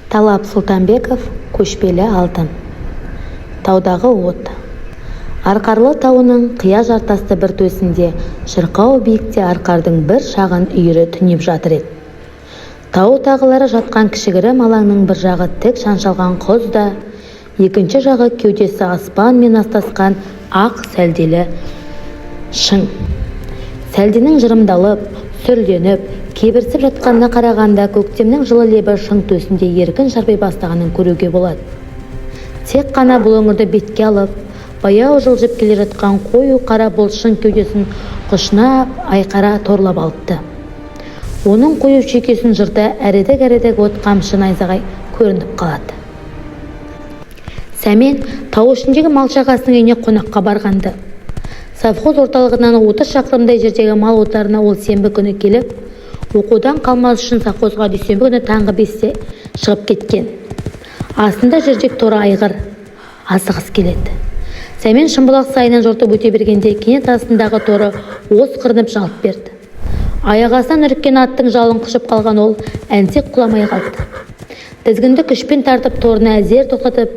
Талап Сұлтанбеков, көшпелі алтын. Таудағы от. Арқарлы тауының қия жартасты бір төсінде шырқау биікте арқардың бір шағын үйірі түнеп жатыр еді. Тау тағылары жатқан кішігірім алаңның бір жағы тік шаншалған құз да, екінші жағы кеудесі аспанмен астасқан ақ сәлделі шың. Сәлденің жырымдалып, сүрленіп, кебірсіп жатқанына қарағанда көктемнің жылы лебі шың төсінде еркін шарпай бастағанын көруге болады. Тек қана бұл өңірді бетке алып, баяу жылжып келе жатқан қою қара бұл шың кеудесін құшнап, айқара торлап алыпты. Оның қою шекесін жырта әредік от қамшы найзағай көрініп қалады. Сәмен тау ішіндегі мал шағасының үйіне қонаққа барғанды. Совхоз орталығынан 30 шақырымдай жердегі мал отарына ол сенбі күні келіп, оқудан қалмас үшін совхозға дүйсенбі күні таңғы 5-те шығып кеткен. Астында жүрдек торы айғыр асығыс келеді. Сәмен Шымбұлақ сайынан жортып өте бергенде кенет астындағы торы ос қырынып жалт берді. Аяғасынан үріккен аттың жалын құшып қалған ол әнсек құламай қалды. Тізгінді күшпен тартып торыны әзер тоқтатып,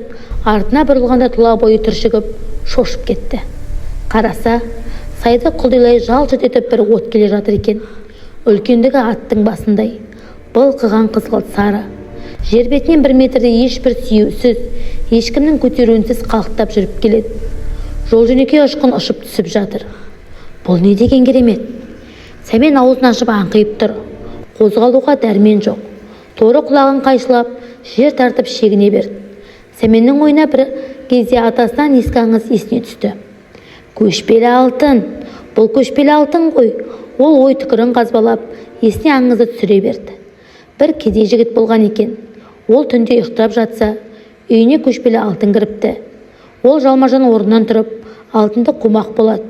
артына бұрылғанда тұла бойы түршігіп, шошып кетті. Қараса, сайды құлдилай жалт-жұлт етіп бір от келе жатыр екен. Үлкендігі аттың басындай, былқыған қызғылт сары. Жер бетінен 1 метрде ешбір сүйеусіз, ешкімнің көтеруінсіз қалықтап жүріп келеді. Жол жөнекей ұшқын ұшып түсіп жатыр. Бұл не деген керемет? Сәмен аузын ашып аңқиып тұр. Қозғалуға дәрмен жоқ. Торы құлағын қайшылап, жер тартып шегіне берді. Сәменнің ойына бір кезде атасынан ескі аңыз есіне түсті. Көшпелі алтын, бұл көшпелі алтын ғой. Ол ой түкірін қазбалап, есіне аңызды түсіре берді. Бір кедей жігіт болған екен. Ол түнде ұйықтап жатса, үйіне көшпелі алтын кіріпті. Ол жалмажан орнынан тұрып, алтынды қумақ болады.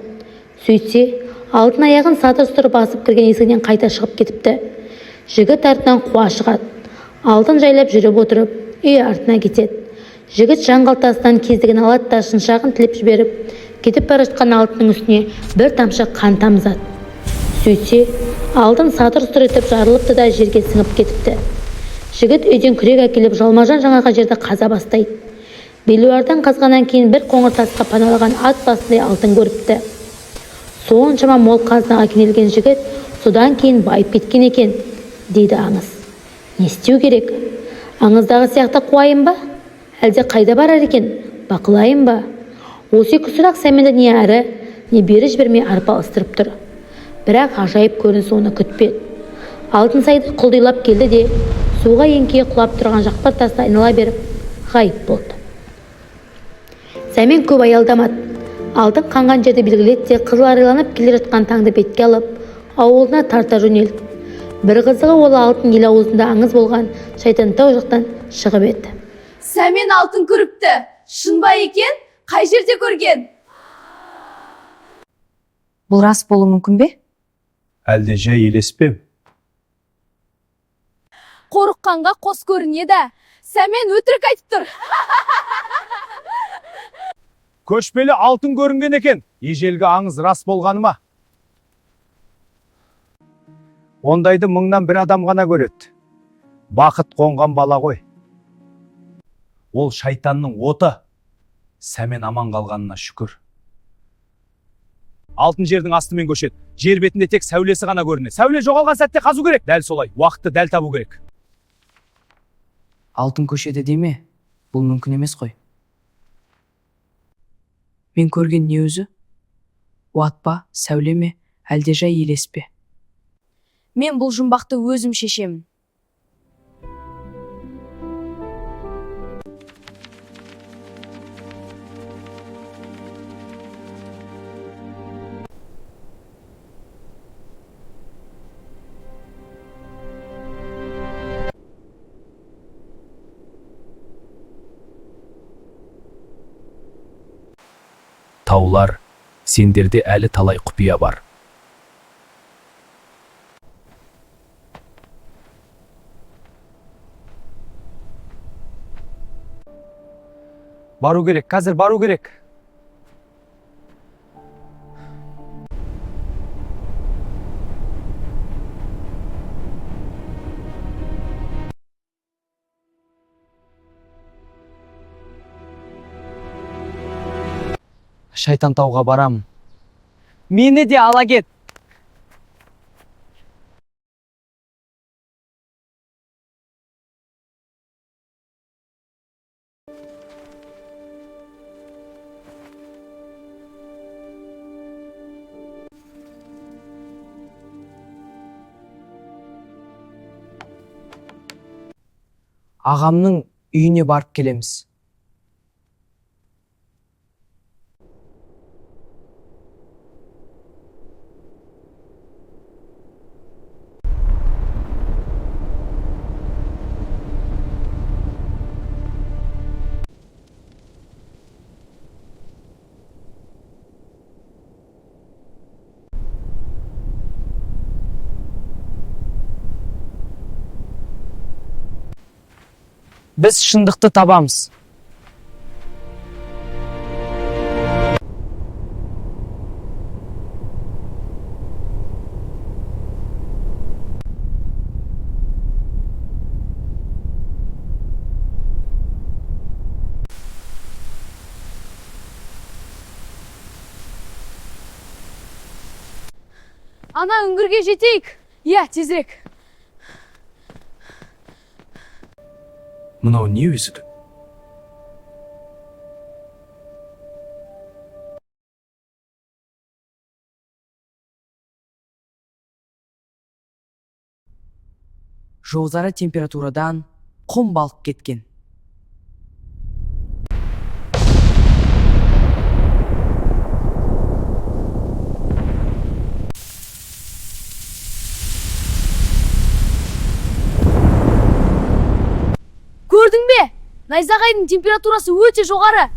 Сөйтсе, алтын аяғын сатыр-сұтыр басып кірген есігінен қайта шығып кетіпті. Жігіт артынан қуа шығады. Алтын жайлап жүріп отырып, үй артына кетеді. Жігіт жаңғалтасынан кездігін алады да шыншағын тіліп жіберіп, кетіп бара жатқан алтынның үстіне бір тамшы қан тамызады. Сөйтсе, алтын сатыр-сұтыр етіп жарылыпты да жерге сіңіп кетіпті. Жігіт үйден күрек әкеліп жалмажан жаңағы жерді қаза бастайды. Белуардан қазғаннан кейін бір қоңыр тасқа паналаған ат басындай алтын көріпті. Соншама мол қазынаға кенелген жігіт содан кейін байып кеткен екен, дейді аңыз. Не істеу керек? Аңыздағы сияқты қуайын ба? Әлде қайда барар екен? Бақылайын ба? Осы екі сұрақ Сәменді не әрі, не бері жібермей арпалыстырып тұр. Бірақ ажайып көрініс оны күтпеді. Алтынсайды құлдилап келді де, суға еңкейе құлап тұрған жақпар тасты айнала беріп, ғайып болды. Сәмен көп аялдамады. Алтын қанған жерді белгіледі де, қызыл арайланып келе жатқан таңды бетке алып, ауылына тарта жөнелді. Бір қызығы ол алтын ел аузында аңыз болған Шайтантау жақтан шығып еді. Сәмен алтын көріпті. Шын ба екен? Қай жерде көрген? Бұл рас болуы мүмкін бе? Әлде жай елес пе? Қорыққанға қос көрінеді. Сәмен өтірік айтып тұр. Көшпелі алтын көрінген екен. Ежелгі аңыз рас болғаны ма? Ондайды мыңнан бір адам ғана көреді. Бақыт қонған бала ғой. Ол шайтанның оты. Сәмен аман қалғанына шүкір. Алтын жердің астымен көшеді. Жер бетінде тек сәулесі ғана көрінеді. Сәуле жоғалған сәтте қазу керек. Дәл солай. Уақытты дәл табу керек. Алтын көшеді деме, бұл мүмкін емес қой. Мен көрген не өзі? Уат па, сәуле ме, әлде жай елес пе? Мен бұл жұмбақты өзім шешемін. Таулар, сендерде әлі талай құпия бар. Бару керек, қазір бару керек. Шайтан тауға барамын. Мені де ала кет. Ағамның үйіне барып келеміз. Біз шындықты табамыз. Ана үңгірге жетейік. Иә, тезірек. Мынау не өзі? Жоғары температурадан құм балқып кеткен. Көрдің бе? Найзағайдың температурасы өте жоғары.